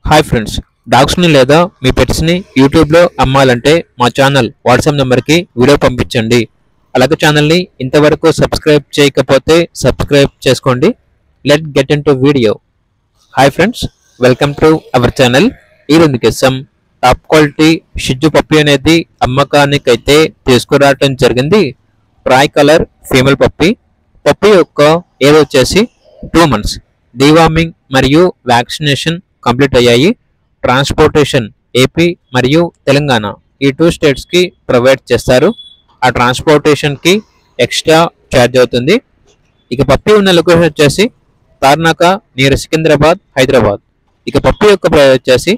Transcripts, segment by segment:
Hi friends, డాగ్స్ని లేదా మీ పెట్స్ని యూట్యూబ్లో అమ్మాలంటే మా ఛానల్ వాట్సాప్ నెంబర్కి వీడియో పంపించండి. అలాగే ఛానల్ని ఇంతవరకు సబ్స్క్రైబ్ చేయకపోతే సబ్స్క్రైబ్ చేసుకోండి. Let get in to video. Hi friends, welcome to our channel. ఈరోజు కేసం టాప్ క్వాలిటీ షిజ్జు పప్పి అనేది అమ్మకానికైతే తీసుకురావడం జరిగింది. Tri colour female puppy. Puppy యొక్క ఏజ్ వచ్చేసి 2 months. డీవార్మింగ్ మరియు వ్యాక్సినేషన్ కంప్లీట్ అయ్యాయి. ట్రాన్స్పోర్టేషన్ ఏపీ మరియు తెలంగాణ ఈ 2 స్టేట్స్కి ప్రొవైడ్ చేస్తారు. ఆ ట్రాన్స్పోర్టేషన్కి ఎక్స్ట్రా ఛార్జ్ అవుతుంది. ఇక పప్పి ఉన్న లొకేషన్ వచ్చేసి తార్నాక నియర్ సికింద్రాబాద్, హైదరాబాద్. ఇక పప్పి యొక్క ప్రైస్ వచ్చేసి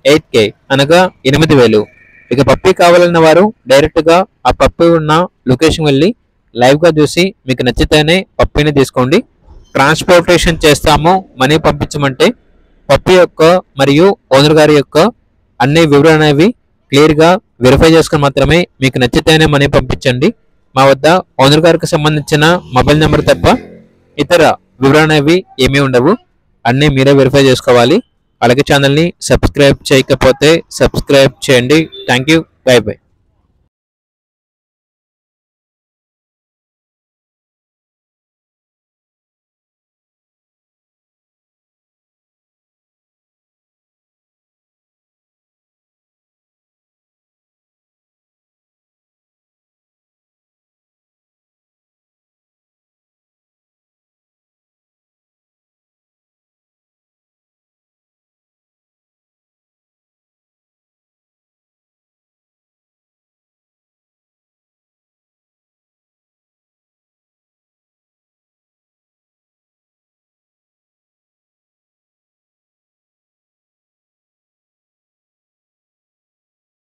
8K అనగా 8,000. ఇక పప్పి కావాలన్న వారు డైరెక్ట్గా ఆ పప్పి ఉన్న లొకేషన్ వెళ్ళి లైవ్గా చూసి మీకు నచ్చితేనే పప్పిని తీసుకోండి. ట్రాన్స్పోర్టేషన్ చేస్తాము, మనీ పంపించమంటే పప్పి యొక్క మరియు ఓనర్ గారి యొక్క అన్ని వివరాలు అనేవి క్లియర్గా వెరిఫై చేసుకుని మాత్రమే మీకు నచ్చితేనే మనీ పంపించండి. మా వద్ద ఓనర్ గారికి సంబంధించిన మొబైల్ నెంబర్ తప్ప ఇతర వివరాలు అనేవి ఏమీ ఉండవు. అన్నీ మీరే వెరిఫై చేసుకోవాలి. అలాగే ఛానల్ని సబ్స్క్రైబ్ చేయకపోతే సబ్స్క్రైబ్ చేయండి. Thank you. By by.